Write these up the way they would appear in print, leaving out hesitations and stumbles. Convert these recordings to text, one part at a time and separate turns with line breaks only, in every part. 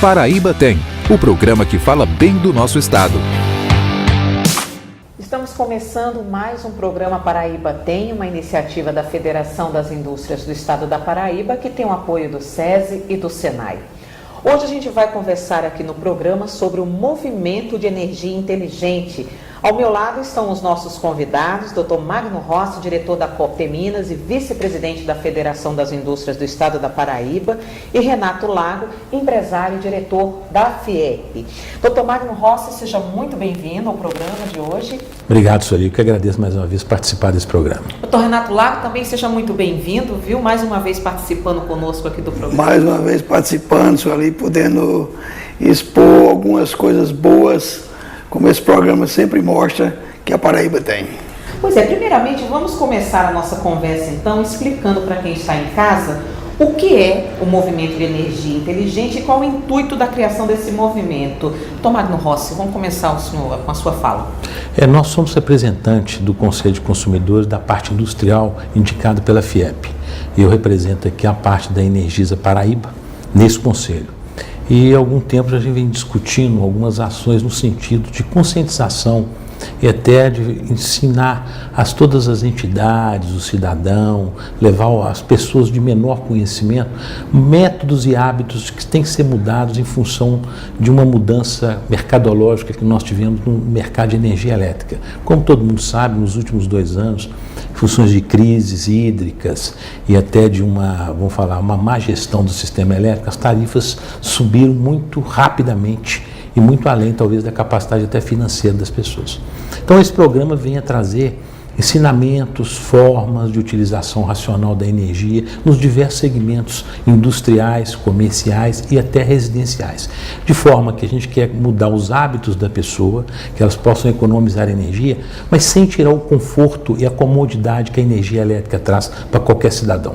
Paraíba Tem, o programa que fala bem do nosso estado.
Estamos começando mais um programa Paraíba Tem, uma iniciativa da Federação das Indústrias do Estado da Paraíba, que tem o apoio do SESI e do SENAI. Hoje a gente vai conversar aqui no programa sobre o movimento de energia inteligente. Ao meu lado estão os nossos convidados, Dr. Magno Rossi, diretor da COPTE Minas e vice-presidente da Federação das Indústrias do Estado da Paraíba, e Renato Lago, empresário e diretor da FIEP. Dr. Magno Rossi, seja muito bem-vindo ao programa de hoje.
Obrigado, Sueli, que agradeço mais uma vez participar desse programa.
Dr. Renato Lago, também seja muito bem-vindo, viu? Mais uma vez participando conosco aqui do programa.
Mais uma vez participando, Sueli, podendo expor algumas coisas boas, como esse programa sempre mostra que a Paraíba tem.
Pois é, primeiramente vamos começar a nossa conversa então explicando para quem está em casa o que é o movimento de energia inteligente e qual o intuito da criação desse movimento. Dr. Magno Rossi, vamos começar com a sua fala.
Nós somos representantes do Conselho de Consumidores da parte industrial indicado pela FIEP. Eu represento aqui a parte da Energisa Paraíba nesse conselho. E há algum tempo a gente vem discutindo algumas ações no sentido de conscientização e até de ensinar todas as entidades, o cidadão, levar as pessoas de menor conhecimento, métodos e hábitos que têm que ser mudados em função de uma mudança mercadológica que nós tivemos no mercado de energia elétrica. Como todo mundo sabe, nos últimos 2 anos, em funções de crises hídricas e até de uma má gestão do sistema elétrico, as tarifas subiram muito rapidamente e muito além, talvez, da capacidade até financeira das pessoas. Então, esse programa vem a trazer ensinamentos, formas de utilização racional da energia nos diversos segmentos industriais, comerciais e até residenciais, de forma que a gente quer mudar os hábitos da pessoa, que elas possam economizar energia, mas sem tirar o conforto e a comodidade que a energia elétrica traz para qualquer cidadão.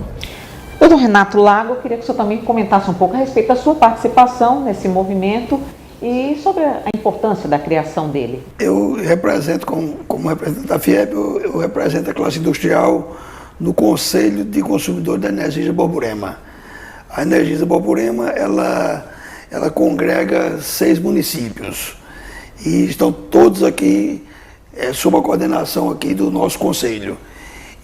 Doutor Renato Lago, eu queria que o senhor também comentasse um pouco a respeito da sua participação nesse movimento e sobre a importância da criação dele.
Eu represento, como representante da FIEP, eu represento a classe industrial no Conselho de Consumidores da Energisa Borborema. A Energisa Borborema, ela congrega 6 municípios e estão todos aqui sob a coordenação aqui do nosso conselho.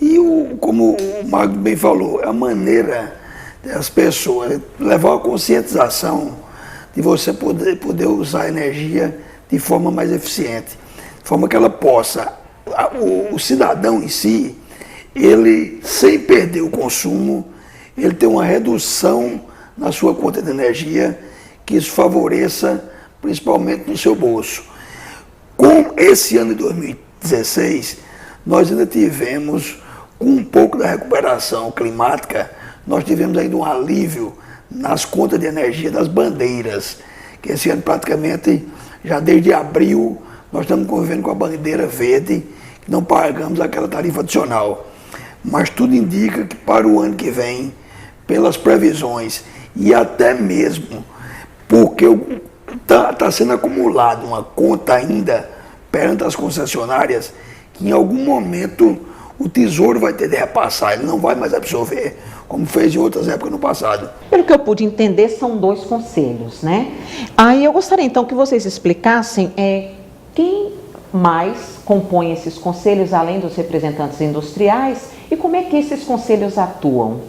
E como o Magno bem falou, a maneira das pessoas levar a conscientização de você poder usar a energia de forma mais eficiente, de forma que ela possa, o cidadão em si, ele, sem perder o consumo, ele tem uma redução na sua conta de energia, que isso favoreça principalmente no seu bolso. Com esse ano de 2016, nós ainda tivemos, com um pouco da recuperação climática, nós tivemos ainda um alívio nas contas de energia das bandeiras, que esse ano praticamente, já desde abril, nós estamos convivendo com a bandeira verde, que não pagamos aquela tarifa adicional. Mas tudo indica que para o ano que vem, pelas previsões, e até mesmo porque está sendo acumulada uma conta ainda perante as concessionárias, que em algum momento o Tesouro vai ter de repassar, ele não vai mais absorver, como fez em outras épocas no passado.
Pelo que eu pude entender, são 2 conselhos, né? Aí eu gostaria então que vocês explicassem quem mais compõe esses conselhos, além dos representantes industriais, e como é que esses conselhos atuam?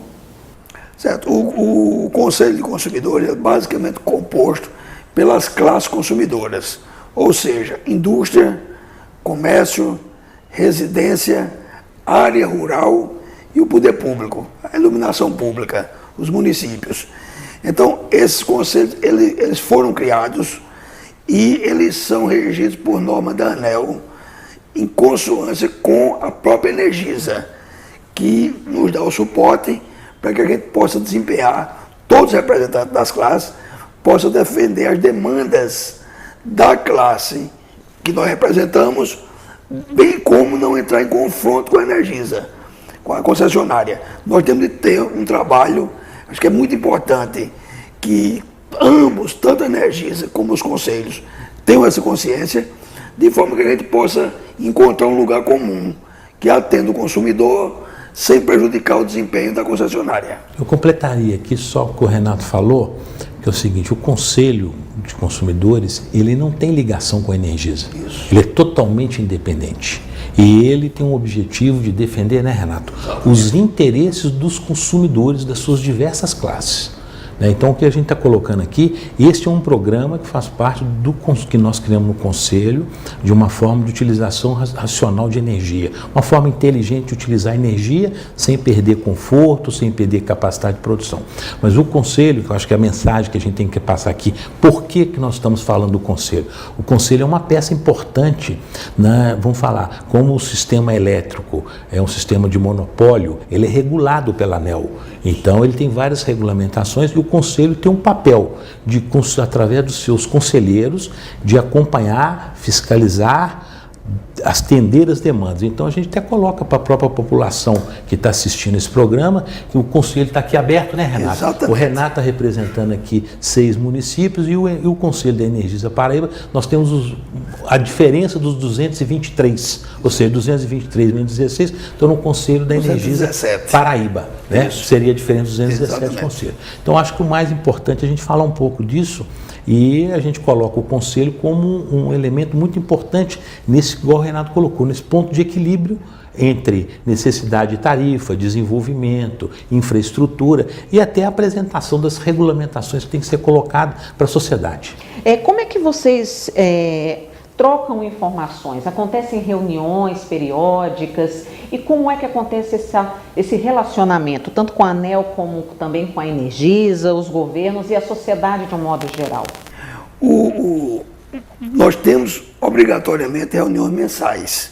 Certo. O Conselho de Consumidores é basicamente composto pelas classes consumidoras, ou seja, indústria, comércio, residência, área rural e o poder público, a iluminação pública, os municípios. Então, esses conselhos, eles foram criados e eles são regidos por norma da ANEEL, em consonância com a própria Energisa, que nos dá o suporte para que a gente possa desempenhar, todos os representantes das classes, possam defender as demandas da classe que nós representamos, bem como não entrar em confronto com a Energisa, com a concessionária. Nós temos de ter um trabalho, acho que é muito importante, que ambos, tanto a Energisa como os conselhos, tenham essa consciência, de forma que a gente possa encontrar um lugar comum, que atenda o consumidor, sem prejudicar o desempenho da concessionária.
Eu completaria aqui só o que o Renato falou, que que é o seguinte: o Conselho de Consumidores, ele não tem ligação com a Energisa. Ele é totalmente independente. E ele tem um objetivo de defender, né, Renato, os interesses dos consumidores das suas diversas classes. Então, o que a gente está colocando aqui, este é um programa que faz parte do que nós criamos no Conselho, de uma forma de utilização racional de energia, uma forma inteligente de utilizar a energia sem perder conforto, sem perder capacidade de produção. Mas o Conselho, que eu acho que é a mensagem que a gente tem que passar aqui, por que nós estamos falando do Conselho? O Conselho é uma peça importante, vamos falar, como o sistema elétrico é um sistema de monopólio, ele é regulado pela ANEEL. Então, ele tem várias regulamentações e o Conselho tem um papel, através dos seus conselheiros, de acompanhar, fiscalizar, atender as demandas. Então, a gente até coloca para a própria população que está assistindo esse programa, que o Conselho está aqui aberto, né, Renato?
Exatamente.
O Renato está representando aqui 6 municípios e o Conselho da Energisa Paraíba, nós temos a diferença dos 223, ou seja, 223 menos 16, estão no Conselho da Energisa
217.
Paraíba, né? Seria a diferença dos 217
Exatamente.
conselhos. Então, acho que o mais importante é a gente falar um pouco disso e a gente coloca o Conselho como um elemento muito importante nesse, igual o Renato colocou, nesse ponto de equilíbrio entre necessidade de tarifa, desenvolvimento, infraestrutura e até a apresentação das regulamentações que tem que ser colocado para a sociedade.
Como é que vocês trocam informações? Acontecem reuniões periódicas? E como é que acontece esse relacionamento, tanto com a ANEEL como também com a Energisa, os governos e a sociedade de um modo geral?
Nós temos obrigatoriamente reuniões mensais.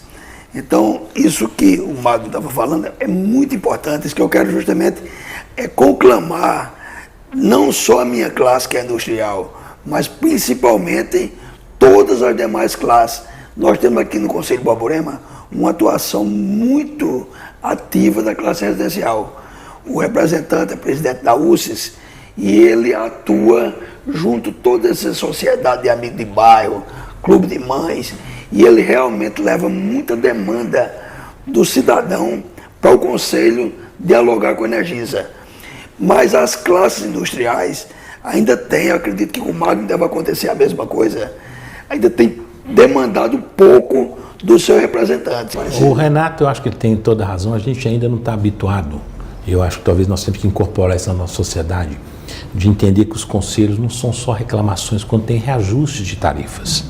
Então, isso que o Magno estava falando é muito importante. Isso que eu quero justamente é conclamar não só a minha classe, que é industrial, mas principalmente todas as demais classes. Nós temos aqui no Conselho de Borborema uma atuação muito ativa da classe residencial. O representante é presidente da UCES e ele atua junto a toda essa sociedade de amigos de bairro, clube de mães, e ele realmente leva muita demanda do cidadão para o Conselho dialogar com a Energisa. Mas as classes industriais ainda têm, eu acredito que com o Magno deve acontecer a mesma coisa, ainda tem demandado pouco do seu representante.
O Renato, eu acho que ele tem toda a razão, a gente ainda não está habituado, eu acho que talvez nós temos que incorporar isso na nossa sociedade, de entender que os conselhos não são só reclamações quando tem reajustes de tarifas.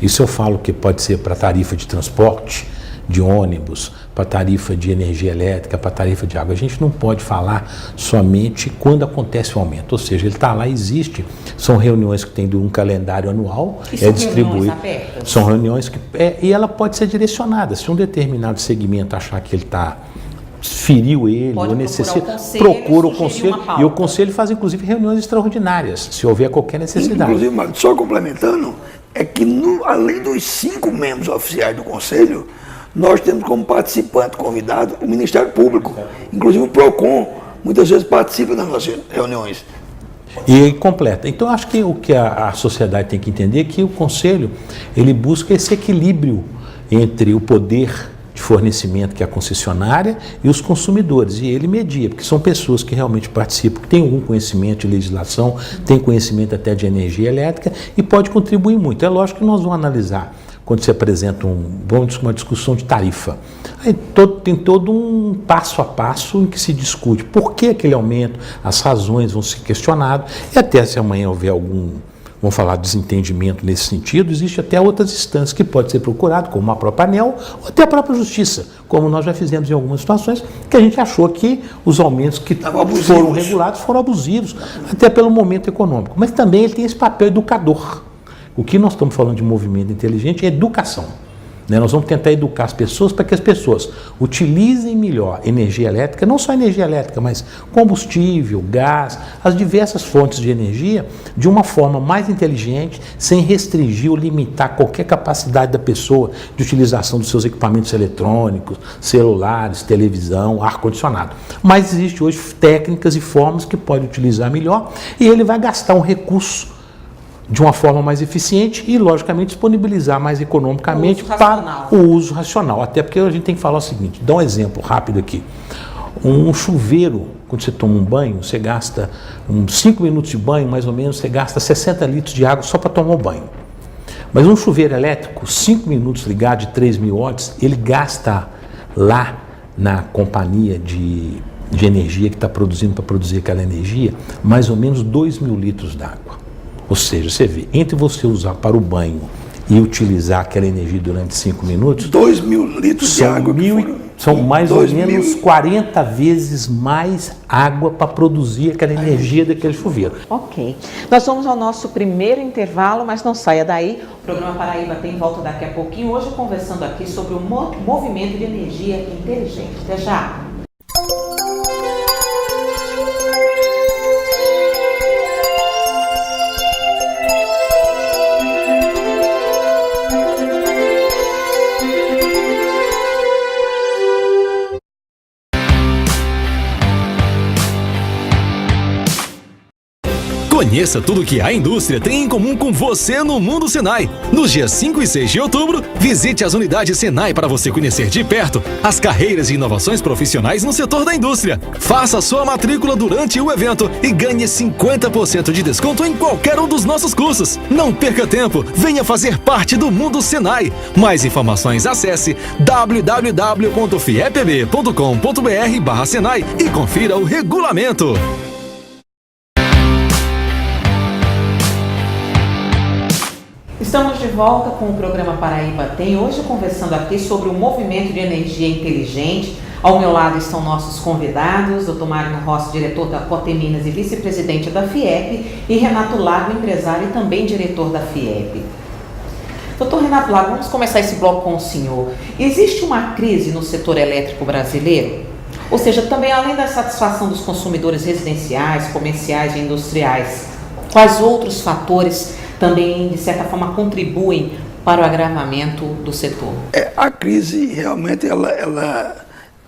Isso eu falo que pode ser para tarifa de transporte, de ônibus, para tarifa de energia elétrica, para tarifa de água. A gente não pode falar somente quando acontece o aumento, ou seja, ele está lá, existe, são reuniões que tem de um calendário anual,
é
distribuído.
Abertas?
São reuniões que e ela pode ser direcionada. Se um determinado segmento achar que ele feriu ele,
pode
ou necessita,
procura
o conselho, e o conselho faz inclusive reuniões extraordinárias, se houver qualquer necessidade.
Inclusive, Magno, só complementando, é que além dos 5 membros oficiais do conselho, nós temos como participante convidado o Ministério Público. Inclusive o PROCON muitas vezes participa das nossas reuniões.
E completa. Então, acho que o que a sociedade tem que entender é que o Conselho, ele busca esse equilíbrio entre o poder de fornecimento, que é a concessionária, e os consumidores. E ele media, porque são pessoas que realmente participam, que têm algum conhecimento de legislação, têm conhecimento até de energia elétrica e pode contribuir muito. É lógico que nós vamos analisar quando se apresenta uma discussão de tarifa. Aí tem todo um passo a passo em que se discute por que aquele aumento, as razões vão ser questionadas, e até se amanhã houver vamos falar, desentendimento nesse sentido, existe até outras instâncias que pode ser procurado, como a própria ANEEL ou até a própria Justiça, como nós já fizemos em algumas situações, que a gente achou que os aumentos que foram regulados foram abusivos, até pelo momento econômico. Mas também ele tem esse papel educador. O que nós estamos falando de movimento inteligente é educação. Nós vamos tentar educar as pessoas para que as pessoas utilizem melhor energia elétrica, não só energia elétrica, mas combustível, gás, as diversas fontes de energia, de uma forma mais inteligente, sem restringir ou limitar qualquer capacidade da pessoa de utilização dos seus equipamentos eletrônicos, celulares, televisão, ar-condicionado. Mas existe hoje técnicas e formas que pode utilizar melhor e ele vai gastar um recurso de uma forma mais eficiente e, logicamente, disponibilizar mais economicamente para o uso racional. Até porque a gente tem que falar o seguinte, dá um exemplo rápido aqui. Um chuveiro, quando você toma um banho, você gasta uns 5 minutos de banho, mais ou menos, você gasta 60 litros de água só para tomar o banho. Mas um chuveiro elétrico, 5 minutos ligado de 3.000 watts, ele gasta lá na companhia de energia que está produzindo para produzir aquela energia, mais ou menos 2.000 litros d'água. Ou seja, você vê, entre você usar para o banho e utilizar aquela energia durante 5 minutos...
2.000 litros de água.
São mais ou menos 40 vezes mais água para produzir aquela energia daquele chuveiro.
Ok. Nós vamos ao nosso primeiro intervalo, mas não saia daí. O programa Paraíba tem volta daqui a pouquinho, hoje conversando aqui sobre o movimento de energia inteligente. Até já!
Conheça tudo que a indústria tem em comum com você no Mundo Senai. Nos dias 5 e 6 de outubro, visite as unidades Senai para você conhecer de perto as carreiras e inovações profissionais no setor da indústria. Faça sua matrícula durante o evento e ganhe 50% de desconto em qualquer um dos nossos cursos. Não perca tempo, venha fazer parte do Mundo Senai. Mais informações, acesse www.fiepb.com.br/Senai e confira o regulamento.
Estamos de volta com o programa Paraíba Tem, hoje conversando aqui sobre o movimento de energia inteligente. Ao meu lado estão nossos convidados, Dr. Magno Rossi, diretor da Coteminas e vice-presidente da FIEP, e Renato Lago, empresário e também diretor da FIEP. Doutor Renato Lago, vamos começar esse bloco com o senhor. Existe uma crise no setor elétrico brasileiro? Ou seja, também além da satisfação dos consumidores residenciais, comerciais e industriais, quais outros fatores também, de certa forma, contribuem para o agravamento do setor?
A crise, realmente, ela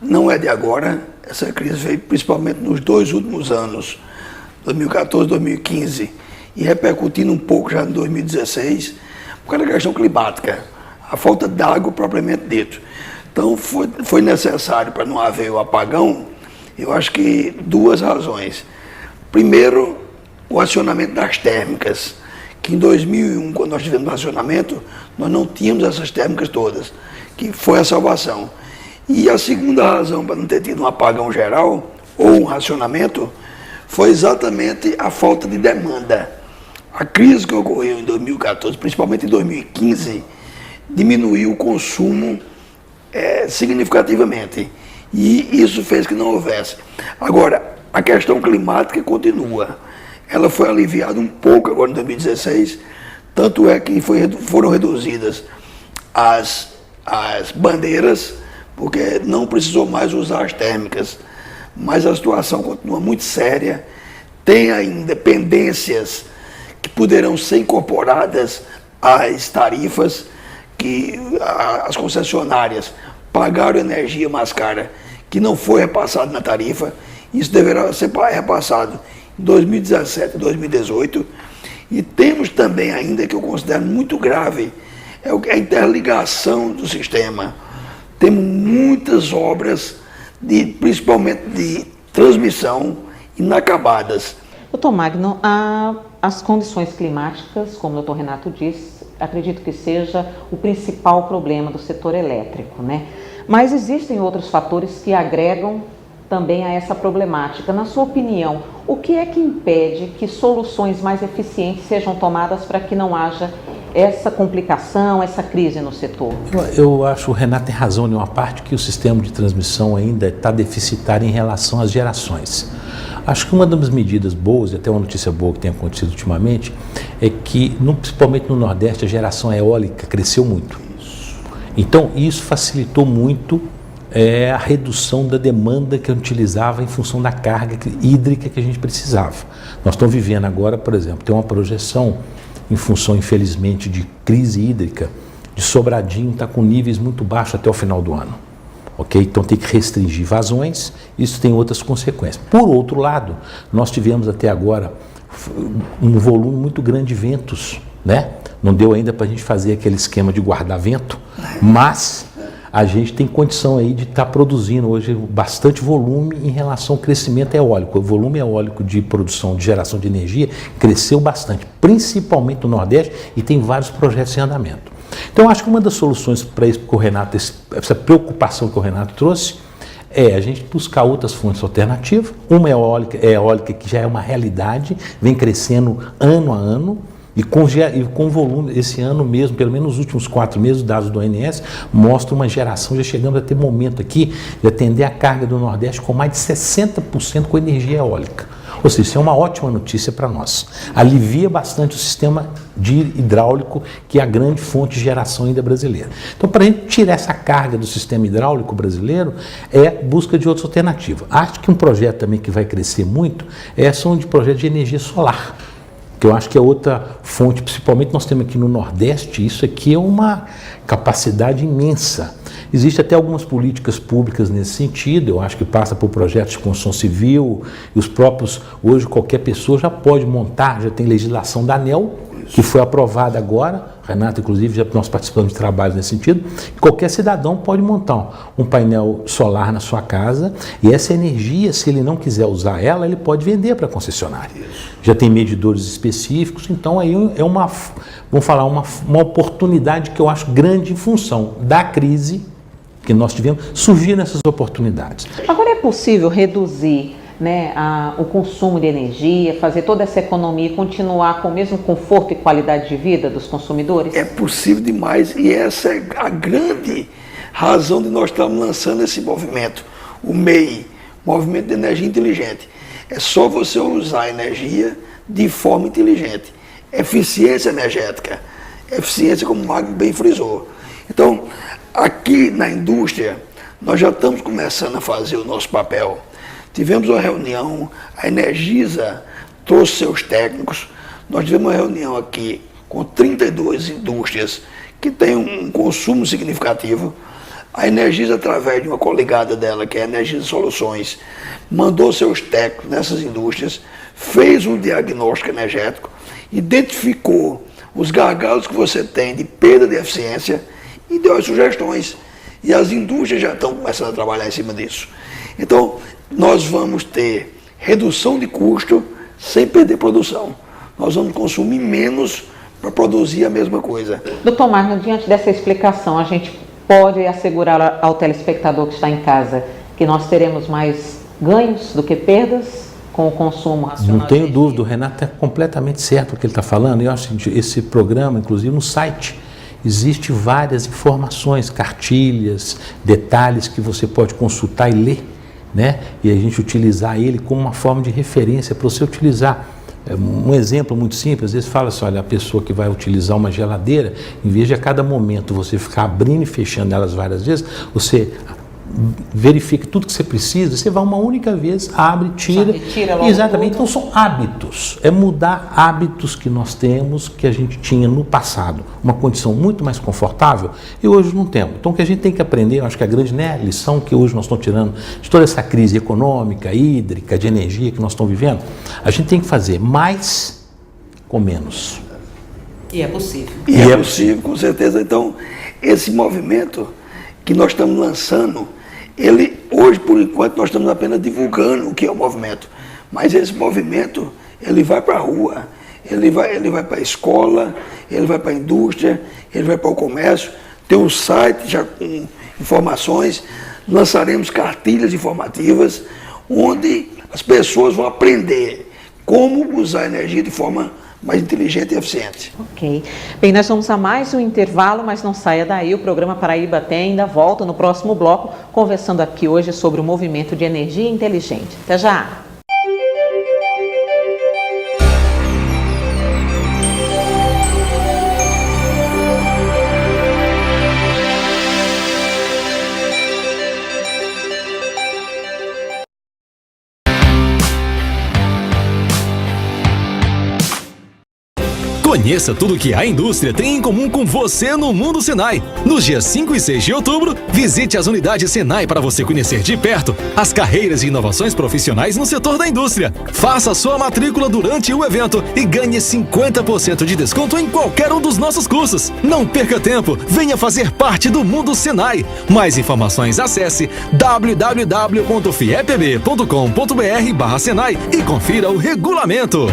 não é de agora. Essa crise veio principalmente nos 2 últimos anos, 2014 e 2015, e repercutindo um pouco já em 2016, por causa da questão climática, a falta d'água propriamente dito. Então, foi necessário, para não haver o apagão, eu acho que 2 razões. Primeiro, o acionamento das térmicas, que em 2001, quando nós tivemos racionamento, nós não tínhamos essas térmicas todas, que foi a salvação. E a segunda razão para não ter tido um apagão geral, ou um racionamento, foi exatamente a falta de demanda. A crise que ocorreu em 2014, principalmente em 2015, diminuiu o consumo significativamente. E isso fez que não houvesse. Agora, a questão climática continua. Ela foi aliviada um pouco agora em 2016, tanto é que foram reduzidas as bandeiras, porque não precisou mais usar as térmicas, mas a situação continua muito séria, tem ainda pendências que poderão ser incorporadas às tarifas, que as concessionárias pagaram energia mais cara, que não foi repassado na tarifa, isso deverá ser repassado 2017 e 2018, e temos também ainda, que eu considero muito grave, a interligação do sistema. Temos muitas obras, principalmente de transmissão, inacabadas.
Doutor Magno, as condições climáticas, como o doutor Renato disse, acredito que seja o principal problema do setor elétrico, né? Mas existem outros fatores que agregam também a essa problemática. Na sua opinião, o que é que impede que soluções mais eficientes sejam tomadas para que não haja essa complicação, essa crise no setor?
Eu acho que o Renato tem razão em uma parte, que o sistema de transmissão ainda está deficitário em relação às gerações. Acho que uma das medidas boas, e até uma notícia boa que tem acontecido ultimamente, é que, principalmente no Nordeste, a geração eólica cresceu muito. Então, isso facilitou muito a redução da demanda que eu utilizava em função da carga hídrica que a gente precisava. Nós estamos vivendo agora, por exemplo, tem uma projeção, em função, infelizmente, de crise hídrica, de Sobradinho está com níveis muito baixos até o final do ano. Okay? Então tem que restringir vazões, isso tem outras consequências. Por outro lado, nós tivemos até agora um volume muito grande de ventos, né? Não deu ainda para a gente fazer aquele esquema de guardar vento, mas a gente tem condição aí de estar produzindo hoje bastante volume em relação ao crescimento eólico. O volume eólico de produção, de geração de energia, cresceu bastante, principalmente no Nordeste, e tem vários projetos em andamento. Então, eu acho que uma das soluções para isso que o Renato, essa preocupação que o Renato trouxe, é a gente buscar outras fontes alternativas. Uma eólica que já é uma realidade, vem crescendo ano a ano, e com volume, esse ano mesmo, pelo menos nos últimos 4 meses, os dados do ONS mostram uma geração, já chegamos a ter momento aqui de atender a carga do Nordeste com mais de 60% com energia eólica. Ou seja, isso é uma ótima notícia para nós. Alivia bastante o sistema hidráulico, que é a grande fonte de geração ainda brasileira. Então, para a gente tirar essa carga do sistema hidráulico brasileiro, é busca de outras alternativas. Acho que um projeto também que vai crescer muito são de projetos de energia solar, que eu acho que é outra fonte, principalmente nós temos aqui no Nordeste, isso aqui é uma capacidade imensa. Existem até algumas políticas públicas nesse sentido, eu acho que passa por projetos de construção civil, e os próprios, hoje qualquer pessoa já pode montar, já tem legislação da ANEEL, que foi aprovada agora, Renato, inclusive, já nós participamos de trabalhos nesse sentido, qualquer cidadão pode montar um painel solar na sua casa, e essa energia, se ele não quiser usar ela, ele pode vender para a concessionária. Já tem medidores específicos, então aí é vamos falar, uma oportunidade que eu acho grande em função da crise que nós tivemos, surgiram essas oportunidades.
Agora é possível reduzir, né, o consumo de energia, fazer toda essa economia e continuar com o mesmo conforto e qualidade de vida dos consumidores?
É possível demais, e essa é a grande razão de nós estarmos lançando esse movimento, o MEI, Movimento de Energia Inteligente. É só você usar a energia de forma inteligente. Eficiência energética, eficiência, como o Magno bem frisou. Então, aqui na indústria, nós já estamos começando a fazer o nosso papel. Tivemos uma reunião, a Energisa trouxe seus técnicos, nós tivemos uma reunião aqui com 32 indústrias que têm um consumo significativo. A Energisa, através de uma coligada dela, que é a Energisa Soluções, mandou seus técnicos nessas indústrias, fez um diagnóstico energético, identificou os gargalos que você tem de perda de eficiência e deu as sugestões. E as indústrias já estão começando a trabalhar em cima disso. Então, nós vamos ter redução de custo sem perder produção. Nós vamos consumir menos para produzir a mesma coisa.
Doutor Magno, diante dessa explicação, a gente pode assegurar ao telespectador que está em casa que nós teremos mais ganhos do que perdas com o consumo racional?
Não tenho dúvida, o Renato está completamente certo o que ele está falando. Eu acho que esse programa, inclusive no site, existe várias informações, cartilhas, detalhes que você pode consultar e ler, né? E a gente utilizar ele como uma forma de referência para você utilizar. Um exemplo muito simples, às vezes fala assim, olha, a pessoa que vai utilizar uma geladeira, em vez de a cada momento você ficar abrindo e fechando elas várias vezes, você verifica tudo que você precisa, você vai uma única vez, abre, tira. Exatamente, então são hábitos, é mudar hábitos que nós temos, que a gente tinha no passado, uma condição muito mais confortável e hoje não temos. Então o que a gente tem que aprender, eu acho que a grande, né, lição que hoje nós estamos tirando de toda essa crise econômica, hídrica, de energia que nós estamos vivendo, a gente tem que fazer mais com menos.
E é possível.
E é possível, com certeza. Então, esse movimento que nós estamos lançando, ele, hoje, por enquanto, nós estamos apenas divulgando o que é o movimento. Mas esse movimento, ele vai para a rua, ele vai para a escola, ele vai para a indústria, ele vai para o comércio. Tem um site já com informações, lançaremos cartilhas informativas, onde as pessoas vão aprender como usar a energia de forma mais inteligente e eficiente.
Ok. Bem, nós vamos a mais um intervalo, mas não saia daí. O programa Paraíba Tem ainda volta no próximo bloco, conversando aqui hoje sobre o movimento de energia inteligente. Até já!
Conheça tudo que a indústria tem em comum com você no Mundo Senai. Nos dias 5 e 6 de outubro, visite as unidades Senai para você conhecer de perto as carreiras e inovações profissionais no setor da indústria. Faça sua matrícula durante o evento e ganhe 50% de desconto em qualquer um dos nossos cursos. Não perca tempo, venha fazer parte do Mundo Senai. Mais informações, acesse www.fiepb.com.br/Senai e confira o regulamento.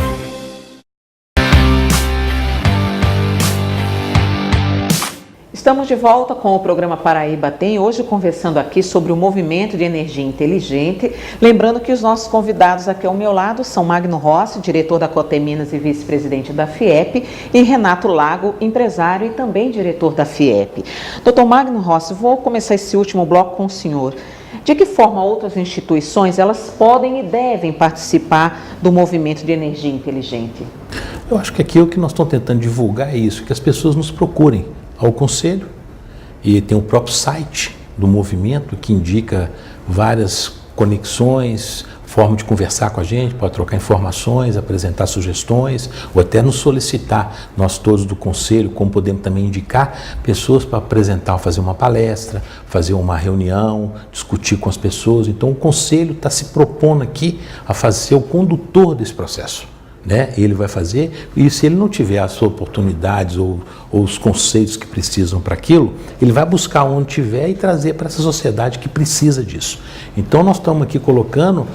Estamos de volta com o programa Paraíba Tem, hoje conversando aqui sobre o movimento de energia inteligente. Lembrando que os nossos convidados aqui ao meu lado são Magno Rossi, diretor da Coteminas e vice-presidente da FIEP, e Renato Lago, empresário e também diretor da FIEP. Doutor Magno Rossi, vou começar esse último bloco com o senhor. De que forma outras instituições elas podem e devem participar do movimento de energia inteligente?
Eu acho que aqui o que nós estamos tentando divulgar é isso, que as pessoas nos procurem ao Conselho, e tem o próprio site do movimento que indica várias conexões, forma de conversar com a gente, pode trocar informações, apresentar sugestões, ou até nos solicitar, nós todos do Conselho, como podemos também indicar pessoas para apresentar, fazer uma palestra, fazer uma reunião, discutir com as pessoas. Então o Conselho está se propondo aqui a ser o condutor desse processo. Ele vai fazer, e se ele não tiver as oportunidades ou os conceitos que precisam para aquilo, ele vai buscar onde tiver e trazer para essa sociedade que precisa disso. Então nós estamos aqui colocando,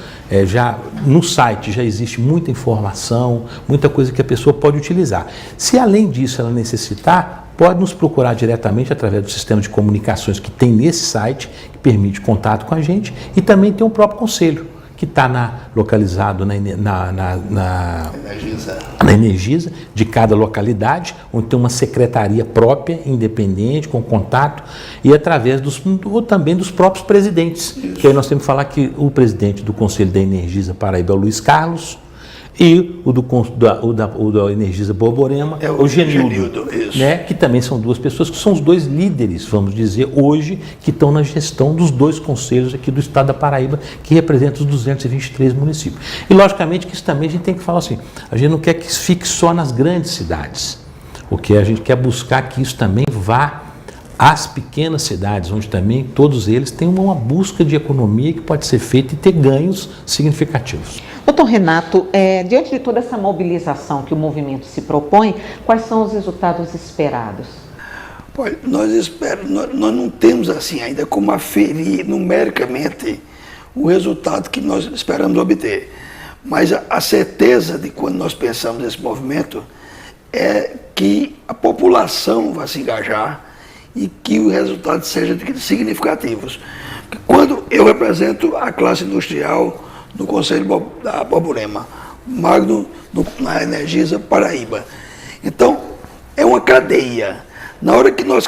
já no site já existe muita informação, muita coisa que a pessoa pode utilizar. Se além disso ela necessitar, pode nos procurar diretamente através do sistema de comunicações que tem nesse site, que permite contato com a gente, e também tem o próprio Conselho, que está localizado na Energisa de cada localidade, onde tem uma secretaria própria, independente, com contato, e através também dos próprios presidentes. Isso. Que aí nós temos que falar que o presidente do Conselho da Energisa Paraíba é o Luiz Carlos, e o da Energisa Borborema é o Genildo, que também são duas pessoas que são os dois líderes, vamos dizer, hoje, que estão na gestão dos dois conselhos aqui do estado da Paraíba, que representam os 223 municípios. E logicamente que isso também a gente tem que falar assim, a gente não quer que isso fique só nas grandes cidades, porque a gente quer buscar que isso também vá às pequenas cidades, onde também todos eles têm uma busca de economia que pode ser feita e ter ganhos significativos.
Doutor Renato, diante de toda essa mobilização que o movimento se propõe, quais são os resultados esperados?
Olha, nós não temos assim ainda como aferir numericamente o resultado que nós esperamos obter, mas a certeza de quando nós pensamos nesse movimento é que a população vai se engajar e que os resultados sejam significativos. Quando eu represento a classe industrial no Conselho da Borborema, Magno na Energisa Paraíba. Então, é uma cadeia. Na hora que nós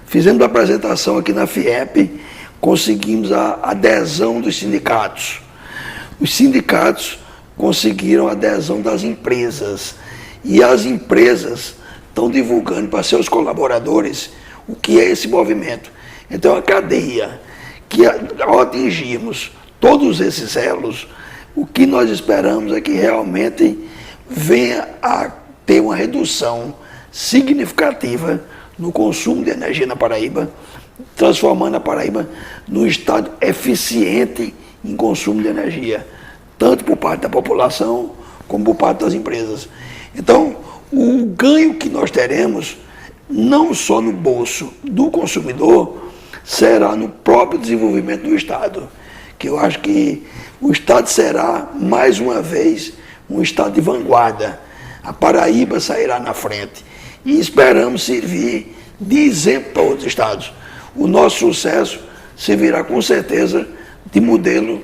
fizemos a apresentação aqui na FIEP, conseguimos a adesão dos sindicatos. Os sindicatos conseguiram a adesão das empresas. E as empresas estão divulgando para seus colaboradores o que é esse movimento. Então, a cadeia, que ao atingirmos todos esses elos, o que nós esperamos é que realmente venha a ter uma redução significativa no consumo de energia na Paraíba, transformando a Paraíba num estado eficiente em consumo de energia, tanto por parte da população como por parte das empresas. Então, o ganho que nós teremos, não só no bolso do consumidor, será no próprio desenvolvimento do Estado, que eu acho que o Estado será, mais uma vez, um Estado de vanguarda. A Paraíba sairá na frente e esperamos servir de exemplo para outros estados. O nosso sucesso servirá com certeza de modelo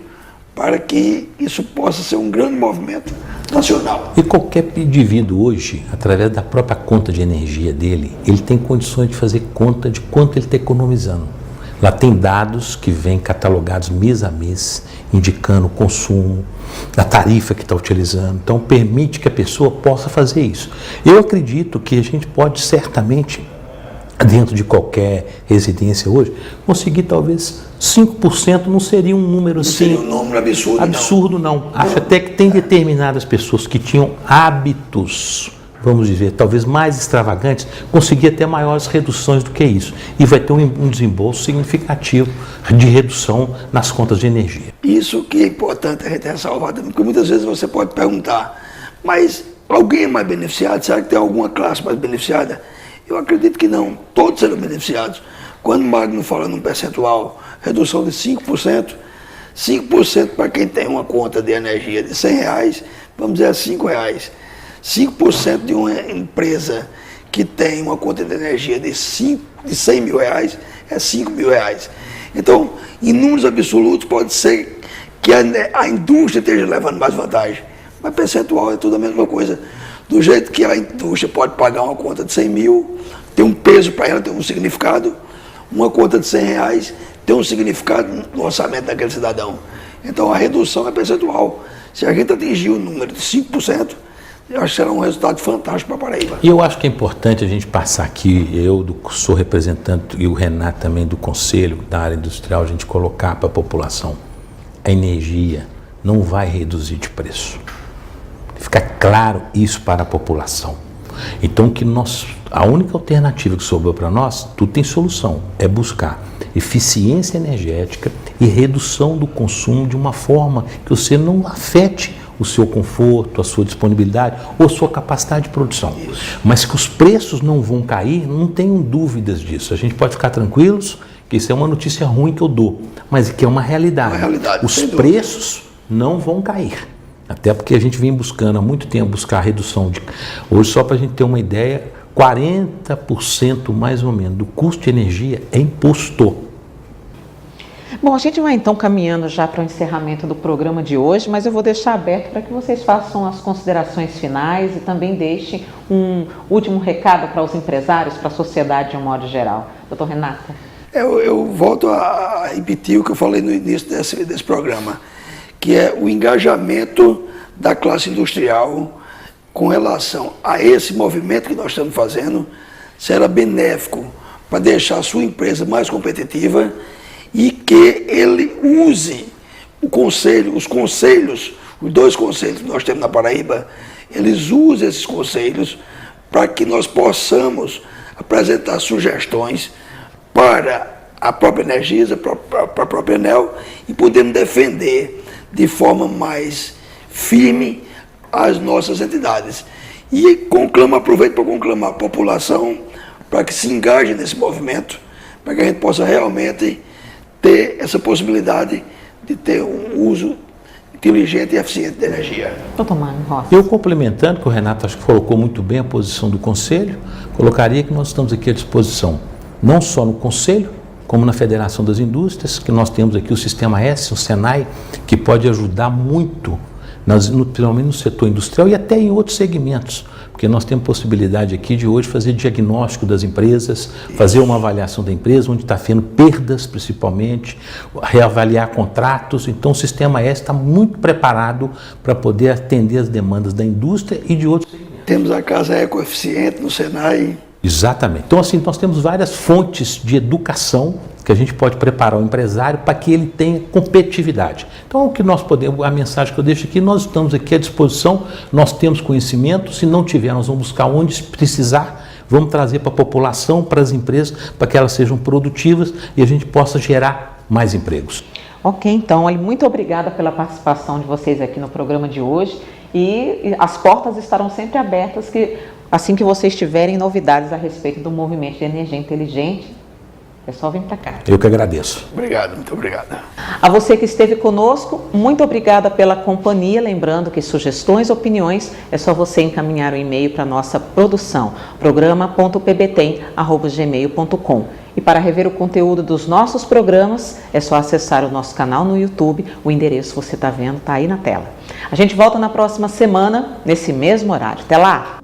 para que isso possa ser um grande movimento nacional.
E qualquer indivíduo hoje, através da própria conta de energia dele, ele tem condições de fazer conta de quanto ele está economizando. Lá tem dados que vêm catalogados mês a mês, indicando o consumo, a tarifa que está utilizando. Então, permite que a pessoa possa fazer isso. Eu acredito que a gente pode certamente, dentro de qualquer residência hoje, conseguir talvez 5%, não seria um número assim.
Não seria um número absurdo,
absurdo não. Acho até que tem determinadas pessoas que tinham hábitos vamos dizer, talvez mais extravagantes, conseguir até maiores reduções do que isso. E vai ter um desembolso significativo de redução nas contas de energia.
Isso que é importante a gente ressalvar também, porque muitas vezes você pode perguntar, mas alguém é mais beneficiado? Será que tem alguma classe mais beneficiada? Eu acredito que não, todos serão beneficiados. Quando o Magno fala num percentual, redução de 5%, 5% para quem tem uma conta de energia de R$100, vamos dizer R$5. 5% de uma empresa que tem uma conta de energia de R$100 mil é R$5 mil. Então, em números absolutos, pode ser que a indústria esteja levando mais vantagem, mas percentual é tudo a mesma coisa. Do jeito que a indústria pode pagar uma conta de 100 mil, tem um peso para ela, tem um significado, uma conta de R$100 tem um significado no orçamento daquele cidadão. Então, a redução é percentual. Se a gente atingir o número de 5%, eu acho que será um resultado fantástico para a Paraíba.
E eu acho que é importante a gente passar aqui, sou representante e o Renato também do Conselho da área industrial, a gente colocar para a população, a energia não vai reduzir de preço. Fica claro isso para a população. Então a única alternativa que sobrou para nós, tudo tem solução, é buscar eficiência energética e redução do consumo de uma forma que você não afete o seu conforto, a sua disponibilidade ou a sua capacidade de produção. Isso. Mas que os preços não vão cair, não tenham dúvidas disso. A gente pode ficar tranquilos que isso é uma notícia ruim que eu dou, mas que é uma realidade. Os preços não vão cair. Até porque a gente vem buscando há muito tempo buscar a redução de... Hoje, só para a gente ter uma ideia, 40% mais ou menos do custo de energia é imposto.
Bom, a gente vai então caminhando já para o encerramento do programa de hoje, mas eu vou deixar aberto para que vocês façam as considerações finais e também deixem um último recado para os empresários, para a sociedade de um modo geral. Doutor Renato.
Eu volto a repetir o que eu falei no início desse programa, que é o engajamento da classe industrial com relação a esse movimento que nós estamos fazendo, será benéfico para deixar a sua empresa mais competitiva e que ele use os dois conselhos que nós temos na Paraíba, eles usem esses conselhos para que nós possamos apresentar sugestões para a própria Energisa, para a própria Enel, e podemos defender de forma mais firme as nossas entidades. E aproveito para conclamar a população para que se engaje nesse movimento, para que a gente possa realmente ter essa possibilidade de ter um uso inteligente e eficiente de energia.
Doutor Magno Rossi.
Eu complementando, que o Renato acho que colocou muito bem a posição do Conselho, colocaria que nós estamos aqui à disposição, não só no Conselho, como na Federação das Indústrias, que nós temos aqui o Sistema S, o Senai, que pode ajudar muito, principalmente no setor industrial e até em outros segmentos, porque nós temos possibilidade aqui de hoje fazer diagnóstico das empresas, fazer uma avaliação da empresa, onde está tendo perdas principalmente, reavaliar contratos. Então o Sistema S está muito preparado para poder atender as demandas da indústria e de outros segmentos.
Temos a Casa Ecoeficiente no Senai.
Exatamente. Então, assim, nós temos várias fontes de educação que a gente pode preparar o empresário para que ele tenha competitividade. Então, o que nós podemos, a mensagem que eu deixo aqui, nós estamos aqui à disposição, nós temos conhecimento, se não tiver, nós vamos buscar onde precisar, vamos trazer para a população, para as empresas, para que elas sejam produtivas e a gente possa gerar mais empregos.
Ok, então, olha, muito obrigada pela participação de vocês aqui no programa de hoje e as portas estarão sempre abertas assim que vocês tiverem novidades a respeito do movimento de energia inteligente, é só vir para cá.
Eu que agradeço.
Obrigado, muito obrigado.
A você que esteve conosco, muito obrigada pela companhia. Lembrando que sugestões, opiniões, é só você encaminhar o e-mail para a nossa produção, programa.pbtem@gmail.com. E para rever o conteúdo dos nossos programas, é só acessar o nosso canal no YouTube. O endereço você está vendo, está aí na tela. A gente volta na próxima semana, nesse mesmo horário. Até lá!